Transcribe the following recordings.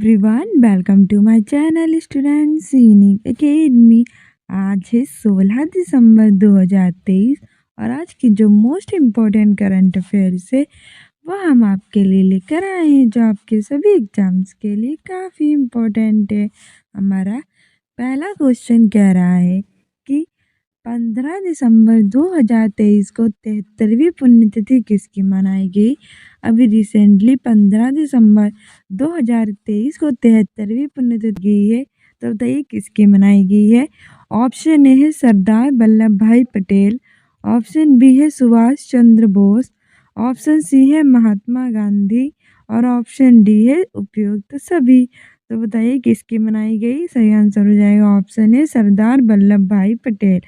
Everyone, welcome to my channel students unique academy. आज है 16 दिसंबर 2023 और आज की जो मोस्ट इम्पोर्टेंट करंट अफेयर्स है वह हम आपके लिए लेकर आए हैं, जो आपके सभी एग्जाम्स के लिए काफ़ी इम्पोर्टेंट है। हमारा पहला क्वेश्चन कह रहा है कि 15 दिसंबर 2023 को 73वीं पुण्यतिथि किसकी मनाई गई। अभी रिसेंटली 15 दिसंबर 2023 को 73वीं पुण्यतिथि गई है, तो बताइए किसकी मनाई गई है। ऑप्शन ए है सरदार वल्लभ भाई पटेल, ऑप्शन बी है सुभाष चंद्र बोस, ऑप्शन सी है महात्मा गांधी और ऑप्शन डी है उपयुक्त सभी। तो बताइए किसकी मनाई गई। सही आंसर हो जाएगा ऑप्शन ए सरदार वल्लभ भाई पटेल।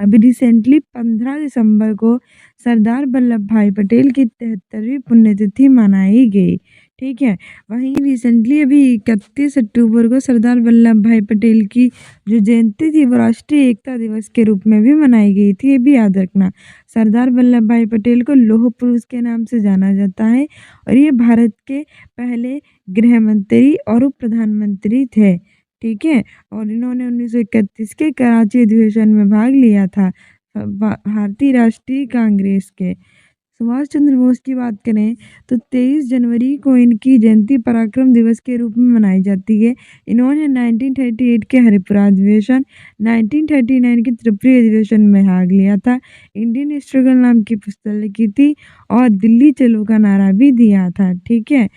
अभी रिसेंटली 15 दिसंबर को सरदार वल्लभ भाई पटेल की 73वीं पुण्यतिथि मनाई गई। ठीक है, वहीं रिसेंटली अभी 31 अक्टूबर को सरदार वल्लभ भाई पटेल की जो जयंती थी वो राष्ट्रीय एकता दिवस के रूप में भी मनाई गई थी, ये भी याद रखना। सरदार वल्लभ भाई पटेल को लौह पुरुष के नाम से जाना जाता है और ये भारत के पहले गृह मंत्री और उप प्रधानमंत्री थे। ठीक है, और इन्होंने 1931 के कराची अधिवेशन में भाग लिया था भारतीय राष्ट्रीय कांग्रेस के। सुभाष चंद्र बोस की बात करें तो 23 जनवरी को इनकी जयंती पराक्रम दिवस के रूप में मनाई जाती है। इन्होंने 1938 के हरिपुरा अधिवेशन, 1939 के त्रिपुरी अधिवेशन में भाग लिया था, इंडियन स्ट्रगल नाम की पुस्तक लिखी थी और दिल्ली चलो का नारा भी दिया था। ठीक है,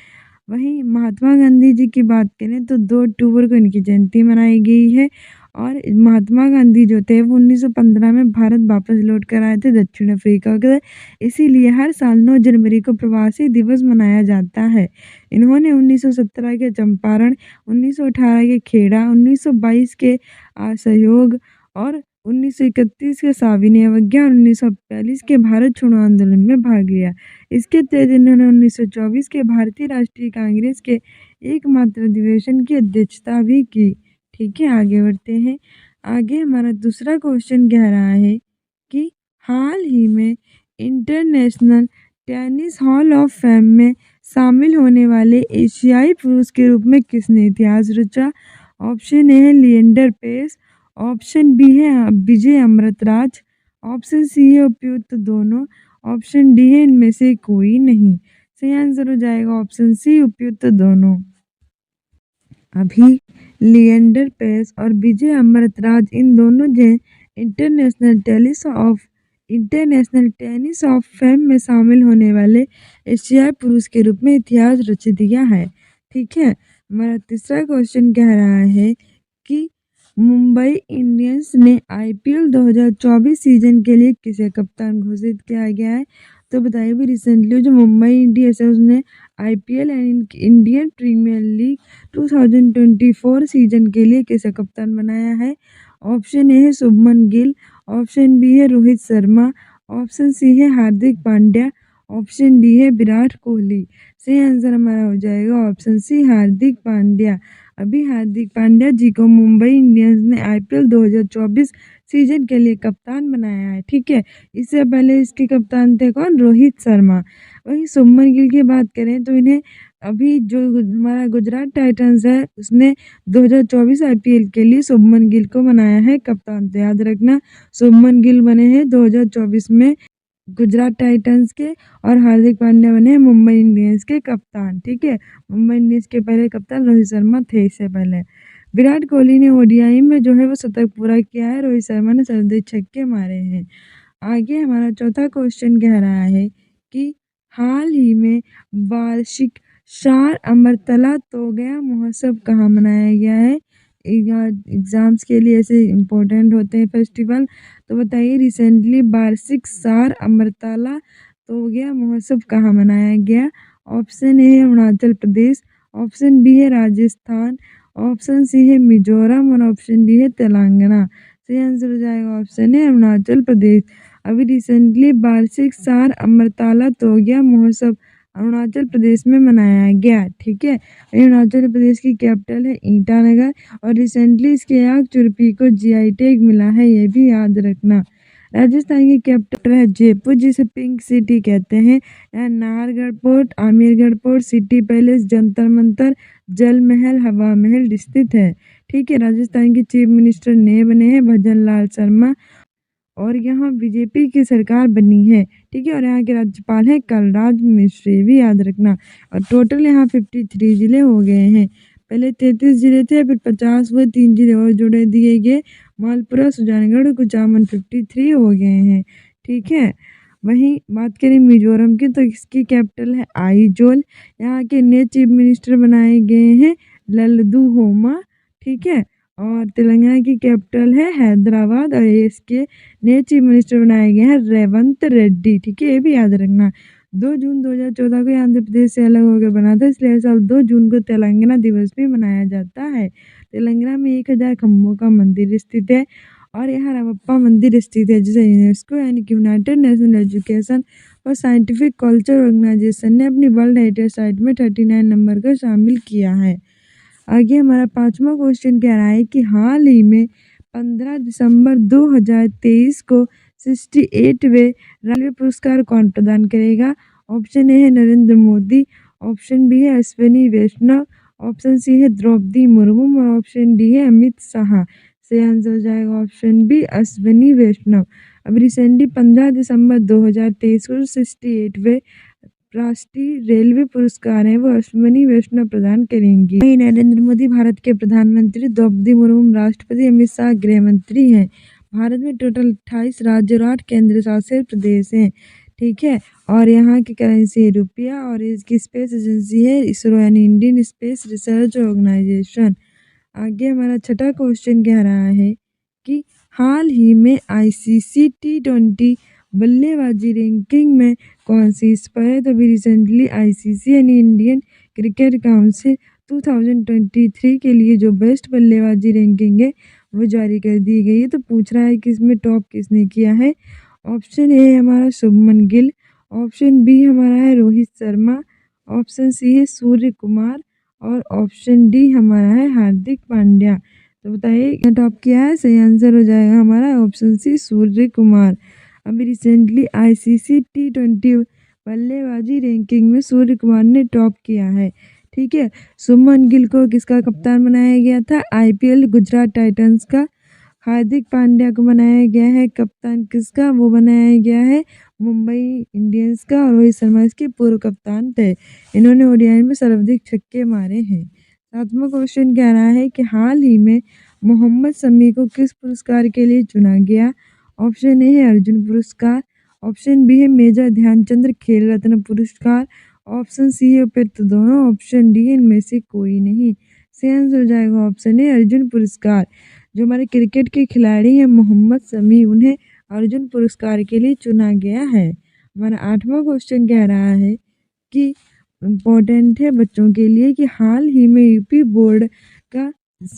वहीं महात्मा गांधी जी की बात करें तो 2 अक्टूबर को इनकी जयंती मनाई गई है और महात्मा गांधी जो थे वो 1915 में भारत वापस लौट कर आए थे दक्षिण अफ्रीका के, इसीलिए हर साल 9 जनवरी को प्रवासी दिवस मनाया जाता है। इन्होंने 1917 के चंपारण, 1918 के खेड़ा, 1922 के असहयोग और 1931 के साविनी अवज्ञा और 1942 के भारत छोड़ो आंदोलन में भाग लिया। इसके तहत इन्होंने 1924 के भारतीय राष्ट्रीय कांग्रेस के एकमात्र अधिवेशन की अध्यक्षता भी की। ठीक है, आगे बढ़ते हैं। आगे हमारा दूसरा क्वेश्चन कह रहा है कि हाल ही में international tennis hall of fame में शामिल होने वाले एशियाई पुरुष के रूप में किसने इतिहास रचा। ऑप्शन ए है लिएंडर पेस, ऑप्शन बी है विजय अमृतराज, ऑप्शन सी है उपयुक्त दोनों, ऑप्शन डी है इनमें से कोई नहीं। सही आंसर हो जाएगा ऑप्शन सी उपयुक्त दोनों। अभी लिएंडर पेस और विजय अमृतराज इन दोनों ने इंटरनेशनल टेनिस ऑफ फेम में शामिल होने वाले एशियाई पुरुष के रूप में इतिहास रच दिया है। ठीक है, हमारा तीसरा क्वेश्चन कह रहा है कि मुंबई इंडियंस ने आईपीएल 2024 सीजन के लिए किसे कप्तान घोषित किया गया है। तो बताइए भी रिसेंटली जो मुंबई इंडियंस है उसने IPL and Indian Premier League 2024 season के लिए किसे कप्तान बनाया है। ऑप्शन ए है शुभमन गिल, ऑप्शन बी है रोहित शर्मा, ऑप्शन सी है हार्दिक पांड्या, ऑप्शन डी है विराट कोहली। सही आंसर हमारा हो जाएगा ऑप्शन सी हार्दिक पांड्या। अभी हार्दिक पांड्या जी को मुंबई इंडियंस ने आईपीएल 2024 सीजन के लिए कप्तान बनाया है। ठीक है, इससे पहले इसके कप्तान थे कौन, रोहित शर्मा। वहीं शुभमन गिल की बात करें तो इन्हें अभी जो हमारा गुजरात टाइटंस है उसने 2024 आईपीएल के लिए शुभमन गिल को बनाया है कप्तान। तो याद रखना शुभमन गिल बने हैं 2024 में गुजरात टाइटंस के और हार्दिक पांड्या बने हैं मुंबई इंडियंस के कप्तान। ठीक है, मुंबई इंडियंस के पहले कप्तान रोहित शर्मा थे इससे पहले। विराट कोहली ने ओडीआई में जो है वो शतक पूरा किया है, रोहित शर्मा ने सर्वाधिक छक्के मारे हैं। आगे हमारा चौथा क्वेश्चन कह रहा है कि हाल ही में वार्षिक शार अमरतला तोगया महोत्सव कहाँ मनाया गया है। एग्जाम्स के लिए ऐसे इम्पोर्टेंट होते हैं फेस्टिवल, तो बताइए रिसेंटली वार्षिक सार अमरतला तोगया महोत्सव कहाँ मनाया गया। ऑप्शन ए है अरुणाचल प्रदेश, ऑप्शन बी है राजस्थान, ऑप्शन सी है मिजोरम और ऑप्शन डी है तेलंगाना। सही आंसर हो जाएगा ऑप्शन है अरुणाचल प्रदेश। अभी रिसेंटली वार्षिक सार अमरतला तोगया महोत्सव अरुणाचल प्रदेश में मनाया गया। ठीक है, अरुणाचल प्रदेश की कैपिटल है ईटानगर और रिसेंटली इसके आग चुरपी को जीआई टैग मिला है, ये भी याद रखना। राजस्थान की कैपिटल है जयपुर, जिसे पिंक सिटी कहते हैं। यहाँ Nahargarh port, Amergarh port, city palace, Jantar Mantar, Jal Mahal, हवा महल स्थित है। ठीक है, राजस्थान के चीफ मिनिस्टर नए बने हैं भजन लाल शर्मा, और यहाँ बीजेपी की सरकार बनी है। ठीक है, और यहाँ के राज्यपाल हैं कलराज मिश्र, ये भी याद रखना। और टोटल यहाँ 53 ज़िले हो गए हैं। पहले 33 ज़िले थे, फिर 50 हुए, 3 ज़िले और जोड़े दिए गए, मालपुरा, सुजानगढ़, कुचामन, 53 हो गए हैं। ठीक है, वहीं बात करें मिजोरम की, तो इसकी कैपिटल है आइजोल। यहाँ के नए चीफ मिनिस्टर बनाए गए हैं लल्दू होमा। ठीक है, और तेलंगाना की कैपिटल है हैदराबाद, और इसके नए चीफ मिनिस्टर बनाए गए हैं रेवंत रेड्डी। ठीक है, ये भी याद रखना। 2 जून 2014 को आंध्र प्रदेश से अलग होकर बना था, इसलिए हर साल 2 जून को तेलंगाना दिवस भी मनाया जाता है। तेलंगाना में 1000 खम्भों का मंदिर स्थित है, और यहाँ रामप्पा मंदिर स्थित है, जिसे यूनेस्को यानी कि यूनाइटेड नेशनल एजुकेशन और साइंटिफिक कल्चर ऑर्गेनाइजेशन ने अपनी वर्ल्ड हेरिटेज साइट में 39 नंबर का शामिल किया है। आगे हमारा 5वां क्वेश्चन कह रहा है कि हाल ही में 15 दिसंबर 2023 को 68वें रेलवे पुरस्कार कौन प्रदान करेगा? ऑप्शन ए है नरेंद्र मोदी, ऑप्शन बी है अश्विनी वैष्णव, ऑप्शन सी है द्रौपदी मुर्मू, और ऑप्शन डी है अमित शाह। सही आंसर हो जाएगा ऑप्शन बी अश्विनी वैष्णव। अब रिसेंटली 15 दिसंबर 2023 को 68वें राष्ट्रीय रेलवे पुरस्कार है वो अश्विनी वैष्णव प्रदान करेंगी। वहीं नरेंद्र मोदी भारत के प्रधानमंत्री, द्रौपदी मुर्मू राष्ट्रपति, अमित शाह गृह मंत्री हैं। भारत में टोटल 28 राज्य और 8 केंद्र शासित प्रदेश हैं। ठीक है, और यहाँ की करेंसी है रुपया, और इसकी स्पेस एजेंसी है इसरो यानी इंडियन स्पेस रिसर्च ऑर्गेनाइजेशन। आगे हमारा 6वां क्वेश्चन कह रहा है कि हाल ही में ICC T20 बल्लेबाजी रैंकिंग में कौन सी इस पर है? तो अभी रिसेंटली ICC यानी इंडियन क्रिकेट काउंसिल 2023 के लिए जो बेस्ट बल्लेबाजी रैंकिंग है वो जारी कर दी गई है। तो पूछ रहा है कि इसमें टॉप किसने किया है। ऑप्शन ए है हमारा शुभमन गिल, ऑप्शन बी हमारा है रोहित शर्मा, ऑप्शन सी है सूर्य कुमार, और ऑप्शन डी हमारा है हार्दिक पांड्या। तो बताइए टॉप किया है? सही आंसर हो जाएगा हमारा ऑप्शन सी सूर्य कुमार। अभी रिसेंटली ICC T20 बल्लेबाजी रैंकिंग में सूर्य कुमार ने टॉप किया है। ठीक है, शुभमन गिल को किसका कप्तान बनाया गया था? IPL गुजरात टाइटंस का। हार्दिक पांड्या को बनाया गया है कप्तान किसका? वो बनाया गया है मुंबई इंडियंस का, और रोहित शर्मा इसके पूर्व कप्तान थे। इन्होंने ODI में सर्वाधिक छक्के मारे हैं। 7वां क्वेश्चन कह रहा है कि हाल ही में मोहम्मद शमी को किस पुरस्कार के लिए चुना गया? ऑप्शन ए है अर्जुन पुरस्कार, ऑप्शन बी है मेजर ध्यानचंद्र खेल रत्न पुरस्कार, ऑप्शन सी है उपयुक्त दोनों, ऑप्शन डी है इनमें से कोई नहीं। सही आंसर हो जाएगा ऑप्शन ए अर्जुन पुरस्कार। जो हमारे क्रिकेट के खिलाड़ी हैं मोहम्मद शमी, उन्हें अर्जुन पुरस्कार के लिए चुना गया है। हमारा 8वां क्वेश्चन कह रहा है कि इम्पोर्टेंट है बच्चों के लिए कि हाल ही में यूपी बोर्ड का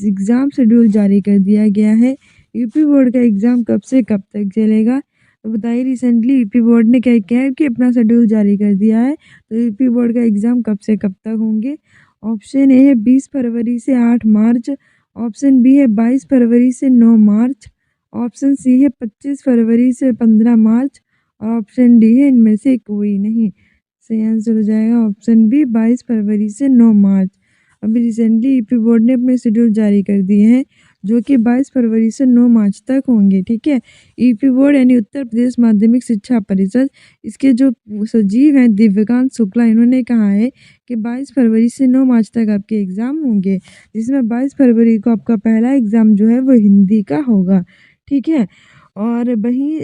एग्ज़ाम शेड्यूल जारी कर दिया गया है। यूपी बोर्ड का एग्ज़ाम कब से कब तक चलेगा? तो बताइए रिसेंटली यूपी बोर्ड ने क्या किया है कि अपना शेड्यूल जारी कर दिया है। तो यूपी बोर्ड का एग्ज़ाम कब से कब तक होंगे? ऑप्शन ए है 20 फरवरी से 8 मार्च, ऑप्शन बी है 22 फरवरी से 9 मार्च, ऑप्शन सी है 25 फरवरी से 15 मार्च, और ऑप्शन डी है इनमें से कोई नहीं। सही आंसर हो जाएगा ऑप्शन बी 22 फरवरी से 9 मार्च। अभी रिसेंटली यूपी बोर्ड ने अपने शेड्यूल जारी कर दिए हैं जो कि 22 फरवरी से 9 मार्च तक होंगे। ठीक है, यूपी बोर्ड यानी उत्तर प्रदेश माध्यमिक शिक्षा परिषद, इसके जो सचिव हैं दिव्यकांत शुक्ला, इन्होंने कहा है कि 22 फरवरी से 9 मार्च तक आपके एग्ज़ाम होंगे, जिसमें 22 फरवरी को आपका पहला एग्ज़ाम जो है वो हिंदी का होगा। ठीक है, और वहीं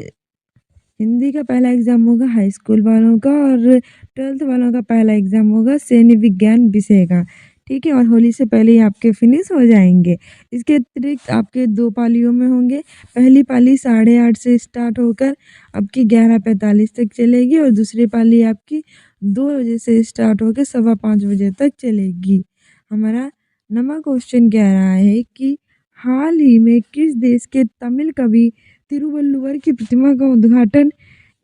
हिंदी का पहला एग्ज़ाम होगा हाई स्कूल वालों का, और 12th वालों का पहला एग्ज़ाम होगा सैन्य विज्ञान विषय का। ठीक है, और होली से पहले ही आपके फिनिश हो जाएंगे। इसके अतिरिक्त आपके 2 पालियों में होंगे। पहली पाली 8:30 से स्टार्ट होकर आपकी 11:45 तक चलेगी, और दूसरी पाली आपकी 2 बजे से स्टार्ट होकर 5:15 बजे तक चलेगी। हमारा 9वां क्वेश्चन कह रहा है कि हाल ही में किस देश के तमिल कवि तिरुवल्लुवर की प्रतिमा का उद्घाटन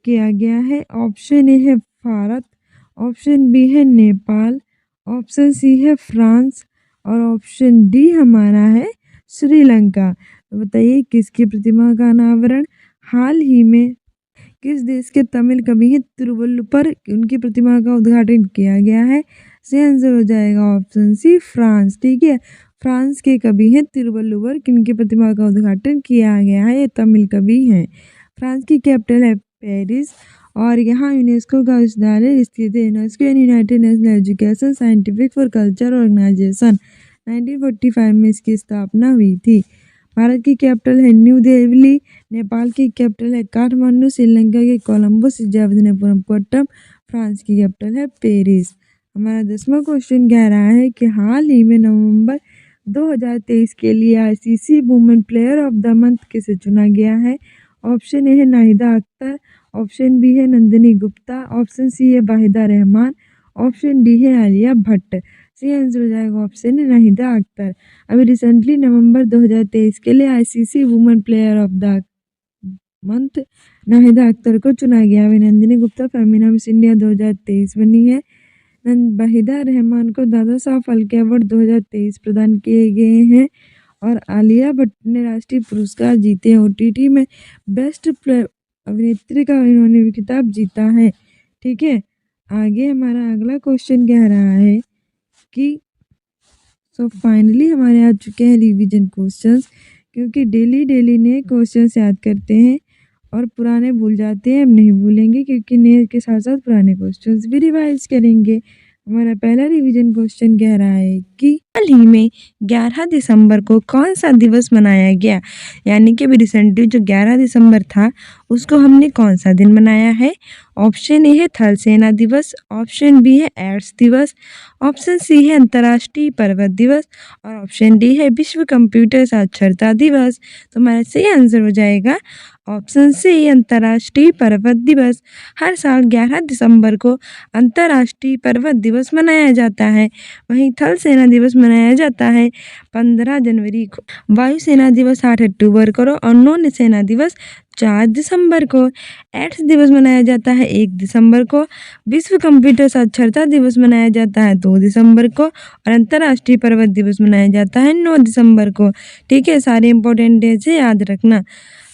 किया गया है? ऑप्शन ए है भारत, ऑप्शन बी है नेपाल, ऑप्शन सी है फ्रांस, और ऑप्शन डी हमारा है श्रीलंका। तो बताइए किसकी प्रतिमा का अनावरण हाल ही में किस देश के तमिल कवि हैं तिरुवल्लुवर, उनकी प्रतिमा का उद्घाटन किया गया है? सही आंसर हो जाएगा ऑप्शन सी फ्रांस। ठीक है, फ्रांस के कवि हैं तिरुवल्लुवर, किनकी प्रतिमा का उद्घाटन किया गया है? ये तमिल कवि हैं। फ्रांस की कैपिटल है पेरिस और यहाँ यूनेस्को का विश्वविद्यालय स्थित है। यूनेस्को यानी United National Education Scientific for Culture Organization, 1945 में इसकी स्थापना हुई थी। भारत की कैपिटल है न्यू दिल्ली, नेपाल की कैपिटल है काठमांडू, श्रीलंका के कोलंबो, विशाखापट्टनम, फ्रांस की कैपिटल है पेरिस। हमारा 10वां क्वेश्चन कह रहा है कि हाल ही में नवंबर 2023 के लिए ICC women player of the month किसे चुना गया है? ऑप्शन ए है नाहिदा अख्तर, ऑप्शन बी है नंदिनी गुप्ता, ऑप्शन सी है वाहिदा रहमान, ऑप्शन डी है आलिया भट्ट। सही आंसर हो जाएगा ऑप्शन है नाहिदा अख्तर। अभी रिसेंटली नवंबर 2023 के लिए ICC women player of the month Nahida Akhtar को चुना गया है। नंदिनी गुप्ता फेमिना मिस इंडिया 2023 बनी है। वाहिदा रहमान को दादा साहब फाल्के अवार्ड 2023 प्रदान किए गए हैं और आलिया भट्ट ने राष्ट्रीय पुरस्कार जीते हैं। ओटीटी में बेस्ट अभिनेत्री का इन्होंने भी खिताब जीता है। ठीक है, आगे हमारा अगला क्वेश्चन कह रहा है कि फाइनली हमारे आ चुके हैं रिवीजन क्वेश्चंस, क्योंकि डेली नए क्वेश्चंस याद करते हैं और पुराने भूल जाते हैं। हम नहीं भूलेंगे क्योंकि नए के साथ साथ पुराने क्वेश्चंस भी रिवाइज करेंगे। हमारा पहला रिवीजन क्वेश्चन कह रहा है कि हाल ही में 11 दिसंबर को कौन सा दिवस मनाया गया? यानी कि अभी रिसेंटली जो 11 दिसंबर था उसको हमने कौन सा दिन मनाया है? ऑप्शन ए है थल सेना दिवस, ऑप्शन बी है एड्स दिवस, ऑप्शन सी है अंतर्राष्ट्रीय पर्वत दिवस और ऑप्शन डी है विश्व कंप्यूटर साक्षरता दिवस। तो हमारा सही आंसर हो जाएगा ऑप्शन सी अंतर्राष्ट्रीय पर्वत दिवस। हर साल 11 दिसंबर को अंतर्राष्ट्रीय पर्वत दिवस मनाया जाता है। वहीं थल सेना दिवस मनाया जाता है 15 जनवरी को, वायुसेना दिवस 8 अक्टूबर को और नौसेना सेना दिवस 4 दिसंबर को। एड्स दिवस मनाया जाता है 1 दिसंबर को, विश्व कंप्यूटर साक्षरता दिवस मनाया जाता है 2 दिसंबर को और अंतर्राष्ट्रीय पर्वत दिवस मनाया जाता है 9 दिसंबर को। ठीक है, सारे इंपॉर्टेंट डेज है, याद रखना।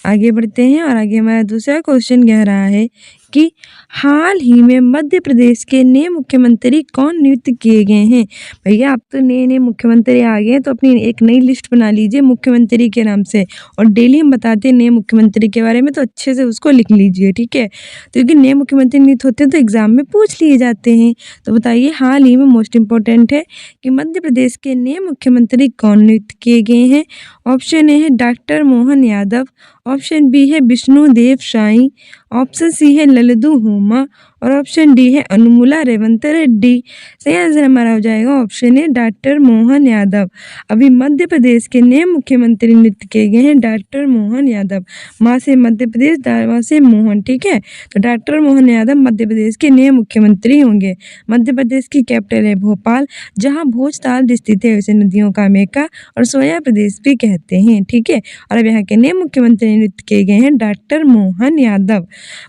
आगे बढ़ते हैं और आगे हमारा दूसरा क्वेश्चन कह रहा है कि हाल ही में मध्य प्रदेश के नए मुख्यमंत्री कौन नियुक्त किए गए हैं? भैया आप तो नए मुख्यमंत्री आ गए हैं तो अपनी एक नई लिस्ट बना लीजिए मुख्यमंत्री के नाम से, और डेली हम बताते हैं नए मुख्यमंत्री के बारे में, तो अच्छे से उसको लिख लीजिए। ठीक है, तो क्योंकि नए मुख्यमंत्री नियुक्त होते हैं तो एग्जाम में पूछ लिए जाते हैं। तो बताइए हाल ही में मोस्ट इम्पोर्टेंट है कि मध्य प्रदेश के नए मुख्यमंत्री कौन नियुक्त किए गए हैं? ऑप्शन ए है doctor Mohan Yadav, option B है विष्णुदेव साई, ऑप्शन सी है ललितू होमा और ऑप्शन डी है अनुमुला रेवंत रेड्डी। सही आंसर हमारा हो जाएगा option A doctor Mohan Yadav. अभी मध्य प्रदेश के नए मुख्यमंत्री नियुक्त किए गए हैं डॉक्टर मोहन यादव। माँ से मध्य प्रदेश, दावा से मोहन। ठीक है, तो डॉक्टर मोहन यादव मध्य प्रदेश के नए मुख्यमंत्री होंगे। मध्य प्रदेश की कैपिटल है भोपाल, जहाँ भोजताल स्थित है, उसे नदियों का मेका और सोया प्रदेश भी कहते हैं। ठीक है, और अब यहाँ के नए मुख्यमंत्री नियुक्त किए गए हैं डॉक्टर मोहन यादव।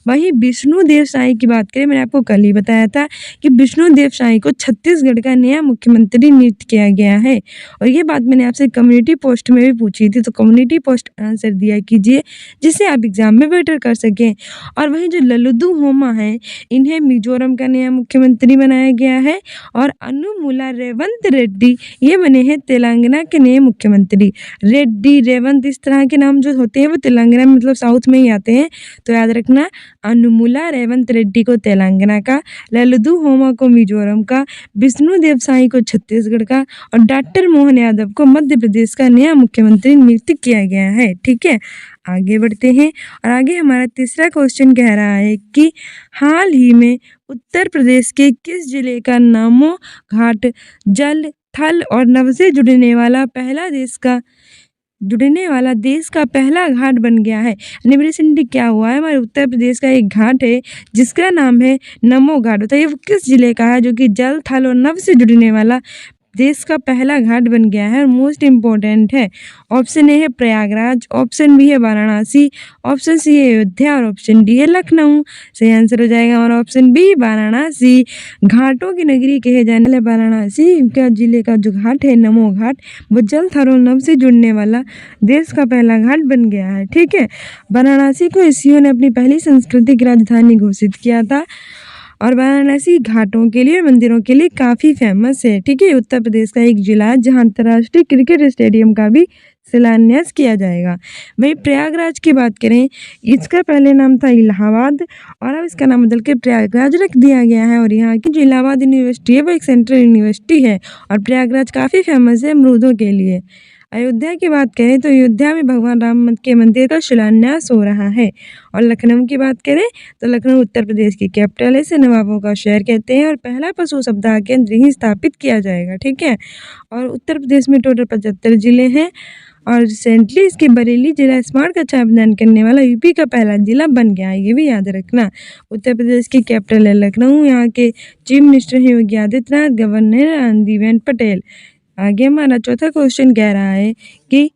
वहीं विष्णुदेव साई की बात करें, मैंने आपको कल ही बताया था कि विष्णुदेव साई को छत्तीसगढ़ का नया मुख्यमंत्री नियुक्त किया गया है। और ये बात मैंने आपसे कम्युनिटी पोस्ट में भी पूछी थी, तो कम्युनिटी पोस्ट आंसर दिया कीजिए जिससे आप एग्जाम में बेटर कर सकें। और वहीं जो ललितू होमा है, इन्हें मिजोरम का नया मुख्यमंत्री बनाया गया है और अनुमुला रेवंत रेड्डी ये बने हैं तेलंगाना के नए मुख्यमंत्री। रेड्डी, रेवंत, इस तरह के नाम जो होते हैं वो तेलंगाना में मतलब साउथ में ही आते हैं, तो याद रखना अनुमुला रेवंत रेड्डी को तेलंगाना का, ललितू होमा को मिजोरम का, विष्णुदेव साई को छत्तीसगढ़ का और डॉक्टर मोहन यादव को मध्य प्रदेश का नया मुख्यमंत्री नियुक्त किया गया है। ठीक है, आगे बढ़ते हैं और आगे हमारा तीसरा क्वेश्चन कह रहा है कि हाल ही में उत्तर प्रदेश के किस जिले का नमो घाट जल, थल और नभ से जुड़ने वाला देश का पहला घाट बन गया है? रिसेंटली क्या हुआ है, हमारे उत्तर प्रदेश का एक घाट है जिसका नाम है नमो घाट। बताइए वो किस जिले का है जो कि जल, थल और नभ से जुड़ने वाला देश का पहला घाट बन गया है और मोस्ट इम्पोर्टेंट है। ऑप्शन ए है प्रयागराज, ऑप्शन बी है वाराणसी, ऑप्शन सी है अयोध्या और ऑप्शन डी है लखनऊ। सही आंसर हो जाएगा हमारा ऑप्शन बी वाराणसी। घाटों की नगरी कहे जाने वाले वाराणसी का जिले का जो घाट है नमो घाट, वो जल थल नभ से जुड़ने वाला देश का पहला घाट बन गया है। ठीक है, वाराणसी को ऋषियों ने अपनी पहली सांस्कृतिक राजधानी घोषित किया था और वाराणसी घाटों के लिए मंदिरों के लिए काफ़ी फेमस है। ठीक है, उत्तर प्रदेश का एक जिला है जहाँ अंतर्राष्ट्रीय क्रिकेट स्टेडियम का भी शिलान्यास किया जाएगा। वहीं प्रयागराज की बात करें, इसका पहले नाम था इलाहाबाद और अब इसका नाम बदल के प्रयागराज रख दिया गया है। और यहाँ की जो इलाहाबाद यूनिवर्सिटी है वो एक सेंट्रल यूनिवर्सिटी है और प्रयागराज काफ़ी फेमस है अमरूदों के लिए। अयोध्या की बात करें तो अयोध्या में भगवान राम के मंदिर का शिलान्यास हो रहा है। और लखनऊ की बात करें तो लखनऊ उत्तर प्रदेश की कैपिटल है, इसे नवाबों का शहर कहते हैं और पहला पशु सप्ताह केंद्र ही स्थापित किया जाएगा। ठीक है, और उत्तर प्रदेश में टोटल 75 जिले हैं और रिसेंटली इसके बरेली जिला स्मार्ट कक्षा प्रदान करने वाला यूपी का पहला जिला बन गया है, ये भी याद रखना। उत्तर प्रदेश की कैपिटल है लखनऊ, यहाँ के चीफ मिनिस्टर हैं योगी आदित्यनाथ, गवर्नर आनंदीबेन पटेल। आगे हमारा चौथा क्वेश्चन कह रहा है कि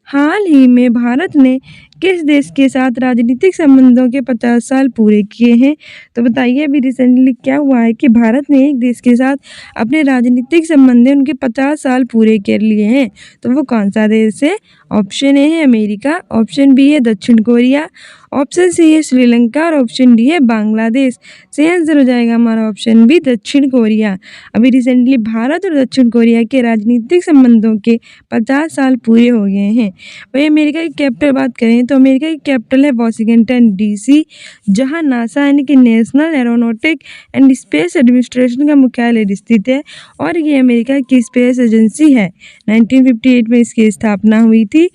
हाल ही में भारत ने किस देश के साथ राजनीतिक संबंधों के 50 साल पूरे किए हैं? तो बताइए अभी रिसेंटली क्या हुआ है कि भारत ने एक देश के साथ अपने राजनीतिक संबंध उनके 50 साल पूरे कर लिए हैं, तो वो कौन सा देश है? ऑप्शन ए है अमेरिका, ऑप्शन बी है दक्षिण कोरिया, ऑप्शन सी है श्रीलंका और ऑप्शन डी है बांग्लादेश। सही आंसर हो जाएगा हमारा ऑप्शन बी दक्षिण कोरिया। अभी रिसेंटली भारत और दक्षिण कोरिया के राजनीतिक संबंधों के 50 साल पूरे हो गए हैं। वही अमेरिका की कैपिटल बात करें तो अमेरिका की कैपिटल है वॉशिंगटन डीसी, जहां नासा यानी कि national aeronautic and space administration का मुख्यालय स्थित है और ये अमेरिका की स्पेस एजेंसी है। 1958 में इसकी स्थापना हुई थी।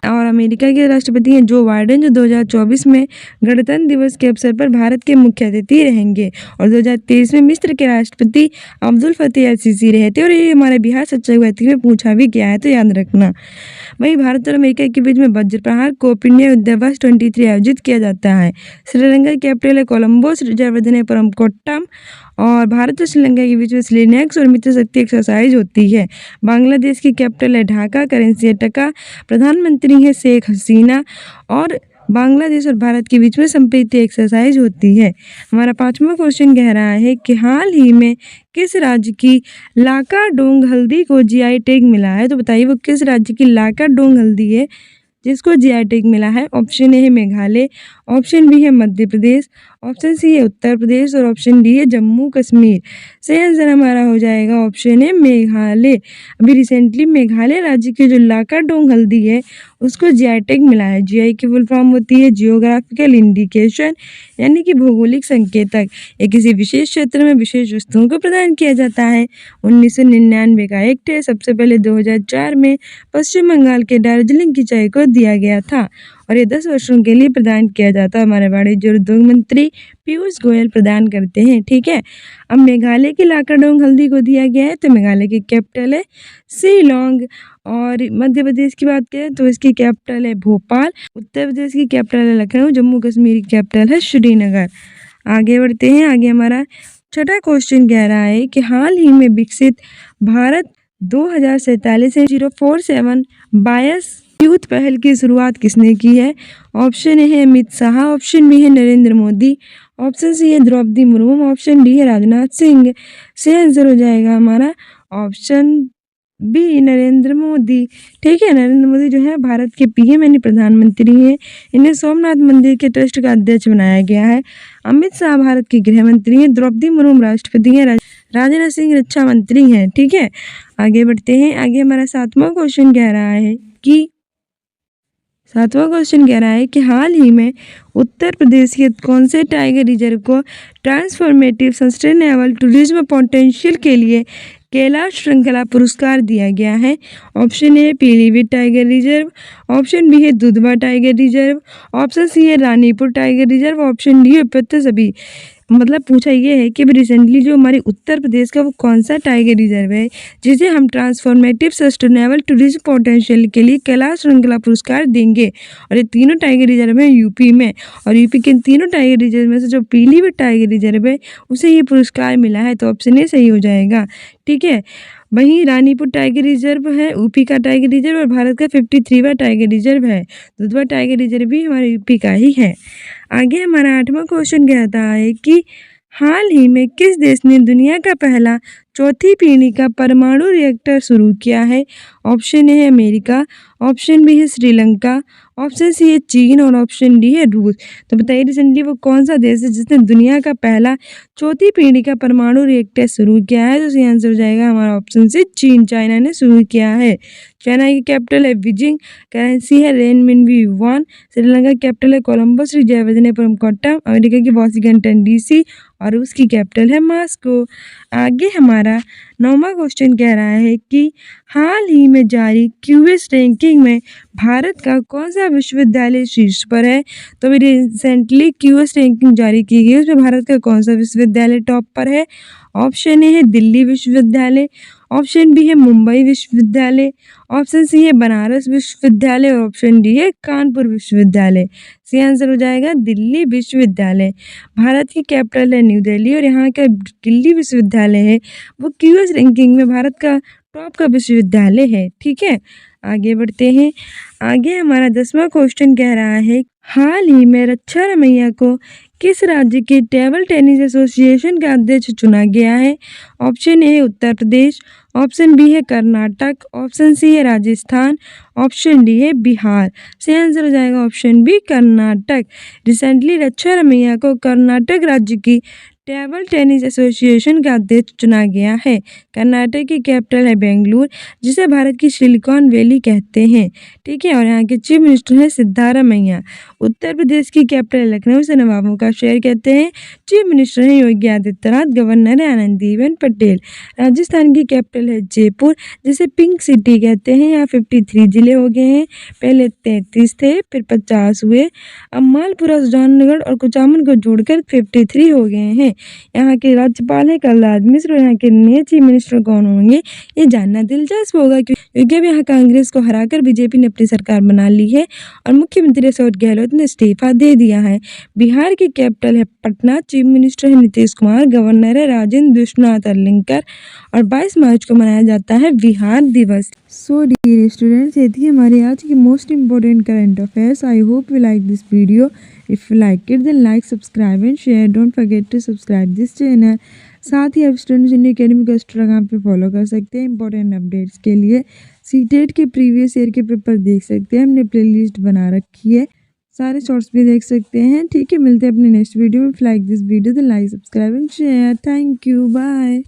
और अमेरिका के राष्ट्रपति हैं जो बाइडेन, जो 2024 में गणतंत्र दिवस के अवसर पर भारत के मुख्य अतिथि रहेंगे। और 2023 में मिस्र के राष्ट्रपति अब्दुल फतेह अल सीसी रहे थे और ये हमारे बिहार सच्चाई व्यक्ति में पूछा भी गया है, तो याद रखना। वहीं भारत और अमेरिका के बीच में वज्र प्रहार कोप इंडिया युद्ध दिवस 23 आयोजित किया जाता है। श्रीलंका की कैपिटल है कोलंबो, जर्मनी है परमकोट्टम और भारत और श्रीलंका के बीच में स्लेनेक्स और मित्र शक्ति एक्सरसाइज होती है। बांग्लादेश की कैपिटल है ढाका, करेंसी है टका, प्रधानमंत्री है शेख हसीना और बांग्लादेश और भारत के बीच में संप्रीति एक्सरसाइज होती है। हमारा पांचवा क्वेश्चन कह रहा है कि हाल ही में किस राज्य की लाकाडोंग हल्दी को जीआई टैग मिला है? तो बताइए वो किस राज्य की लाकाडोंग हल्दी है जिसको जीआई टैग मिला है? ऑप्शन ए है मेघालय, ऑप्शन बी है मध्य प्रदेश, ऑप्शन सी है उत्तर प्रदेश और ऑप्शन डी है जम्मू कश्मीर। सही आंसर हमारा हो जाएगा ऑप्शन है मेघालय। अभी रिसेंटली मेघालय राज्य की जो लाकाडोंग हल्दी है उसको जीआई टैग मिला है। जीआई की फुल फॉर्म होती है जियोग्राफिकल इंडिकेशन, यानी कि भौगोलिक संकेतक। ये किसी विशेष क्षेत्र में विशेष वस्तुओं को प्रदान किया जाता है। 1999 का एक्ट है। सबसे पहले 2004 में पश्चिम बंगाल के दार्जिलिंग की चाय को दिया गया था और ये 10 वर्षों के लिए प्रदान किया जाता है। हमारे वाणिज्य और उद्योग मंत्री पीयूष गोयल प्रदान करते हैं। ठीक है, अब मेघालय की लाकाडोंग हल्दी को दिया गया है तो मेघालय की कैपिटल है शिलोंग। और मध्य प्रदेश की बात करें तो इसकी कैपिटल है भोपाल, उत्तर प्रदेश की कैपिटल है लखनऊ, जम्मू कश्मीर की कैपिटल है श्रीनगर। आगे बढ़ते हैं। आगे हमारा छठा क्वेश्चन कह रहा है कि हाल ही में विकसित भारत 2047 047 बायस यूथ पहल की शुरुआत किसने की है? ऑप्शन ए है अमित शाह, ऑप्शन बी है नरेंद्र मोदी, ऑप्शन सी है द्रौपदी मुर्मू, ऑप्शन डी है राजनाथ सिंह। सही आंसर हो जाएगा हमारा ऑप्शन बी नरेंद्र मोदी। ठीक है, नरेंद्र मोदी जो है भारत के पीएम यानी प्रधानमंत्री हैं। इन्हें सोमनाथ मंदिर के ट्रस्ट का अध्यक्ष बनाया गया है। अमित शाह भारत के गृह मंत्री हैं, द्रौपदी मुर्मू राष्ट्रपति हैं, राजनाथ सिंह रक्षा मंत्री हैं। ठीक है, आगे बढ़ते हैं। आगे हमारा सातवां क्वेश्चन कह रहा है कि हाल ही में उत्तर प्रदेश के कौन से टाइगर रिजर्व को ट्रांसफॉर्मेटिव सस्टेनेबल टूरिज्म पोटेंशियल के लिए कैलाश श्रृंखला पुरस्कार दिया गया है? Option A Pilibhit tiger reserve, option B है Dudhwa tiger reserve, option C है Ranipur tiger reserve, option D है उपयुक्त सभी। मतलब पूछा ये है कि रिसेंटली जो हमारे उत्तर प्रदेश का वो कौन सा टाइगर रिजर्व है जिसे हम ट्रांसफॉर्मेटिव सस्टेनेबल टूरिज्म पोटेंशियल के लिए कैलाश श्रृंखला पुरस्कार देंगे। और ये तीनों टाइगर रिजर्व हैं यूपी में और यूपी के तीनों टाइगर रिजर्व में से जो पीलीभीत टाइगर रिजर्व है उसे ये पुरस्कार मिला है, तो ऑप्शन ए सही हो जाएगा। ठीक है, वहीं रानीपुर टाइगर रिजर्व है यूपी का टाइगर रिजर्व और भारत का 53वां टाइगर रिजर्व है। दूधवा टाइगर रिजर्व भी हमारे यूपी का ही है। आगे हमारा 8वां क्वेश्चन कहता है कि हाल ही में किस देश ने दुनिया का पहला चौथी पीढ़ी का परमाणु रिएक्टर शुरू किया है? ऑप्शन ए है अमेरिका, ऑप्शन बी है श्रीलंका, ऑप्शन सी है चीन और ऑप्शन डी है रूस। तो बताइए रिसेंटली वो कौन सा देश है जिसने दुनिया का पहला चौथी पीढ़ी का परमाणु रिएक्टर शुरू किया है? तो इसका आंसर हो जाएगा हमारा ऑप्शन सी चीन। चाइना ने शुरू किया है। चाइना की कैपिटल है बीजिंग, करेंसी है रेनमिनबी युआन। श्रीलंका की कैपिटल है कोलंबो, श्री जयवर्धनेपुरम कोट्टम। अमेरिका की वाशिंगटन डीसी और रूस की कैपिटल है मॉस्को। आगे हमारा 9वां क्वेश्चन कह रहा है कि हाल ही में जारी क्यूएस रैंकिंग में भारत का कौन सा विश्वविद्यालय शीर्ष पर है? तो अभी रिसेंटली क्यूएस रैंकिंग जारी की गई, उसमें भारत का कौन सा विश्वविद्यालय टॉप पर है? ऑप्शन ए है दिल्ली विश्वविद्यालय, ऑप्शन बी है मुंबई विश्वविद्यालय, ऑप्शन सी है बनारस विश्वविद्यालय और ऑप्शन डी है कानपुर विश्वविद्यालय। सही आंसर हो जाएगा दिल्ली विश्वविद्यालय। भारत की कैपिटल है न्यू दिल्ली और यहाँ का दिल्ली विश्वविद्यालय है वो क्यूएस रैंकिंग में भारत का टॉप का विश्वविद्यालय है। ठीक है, आगे बढ़ते हैं। आगे हमारा 10वां क्वेश्चन कह रहा है हाल ही में रक्षा रमैया को किस राज्य के टेबल टेनिस एसोसिएशन का अध्यक्ष चुना गया है? ऑप्शन ए है उत्तर प्रदेश, ऑप्शन बी है कर्नाटक, ऑप्शन सी है राजस्थान, ऑप्शन डी है बिहार। सही आंसर हो जाएगा ऑप्शन बी कर्नाटक। रिसेंटली रक्षा रमैया को कर्नाटक राज्य की टेबल टेनिस एसोसिएशन का अध्यक्ष चुना गया है। कर्नाटक की कैपिटल है बेंगलुरु, जिसे भारत की सिलिकॉन वैली कहते हैं। ठीक है, और यहाँ के चीफ मिनिस्टर हैं सिद्धारमैया। उत्तर प्रदेश की कैपिटल है लखनऊ, से नवाबों का शहर कहते हैं। चीफ मिनिस्टर हैं योगी आदित्यनाथ, गवर्नर है आनंदीबेन पटेल। राजस्थान की कैपिटल है जयपुर, जिसे पिंक सिटी कहते हैं। यहाँ 53 जिले हो गए हैं, पहले 33 थे फिर 50 हुए। अब मालपुरा, सुजानगढ़ और कुचामन को जोड़कर 53 हो गए हैं। यहाँ के राज्यपाल हैं कलराज मिश्र और यहाँ के नए चीफ मिनिस्टर कौन होंगे ये जानना दिलचस्प होगा, क्योंकि अब यहाँ कांग्रेस को हराकर बीजेपी ने अपनी सरकार बना ली है और मुख्यमंत्री अशोक गहलोत ने इस्तीफा दे दिया है। बिहार की कैपिटल है पटना, चीफ मिनिस्टर है नीतीश कुमार, गवर्नर है राजेंद्र विश्वनाथ अर्लेकर और 22 मार्च को मनाया जाता है बिहार दिवस। सो डियर स्टूडेंट्स, ये थी हमारी आज की most important current affairs. I hope you like this video. If you like it then like, subscribe and share. Don't forget to subscribe this channel. साथ ही आप स्टूडेंट्स इंडिया अकेडमी को Instagram पे follow कर सकते हैं इंपॉर्टेंट अपडेट्स के लिए। CTET के प्रीवियस ईयर के पेपर देख सकते हैं, हमने प्लेलिस्ट बना रखी है, सारे शॉर्ट्स भी देख सकते हैं। ठीक है, मिलते हैं अपने नेक्स्ट वीडियो में। लाइक दिस वीडियो तो like, subscribe and share. Thank you, bye.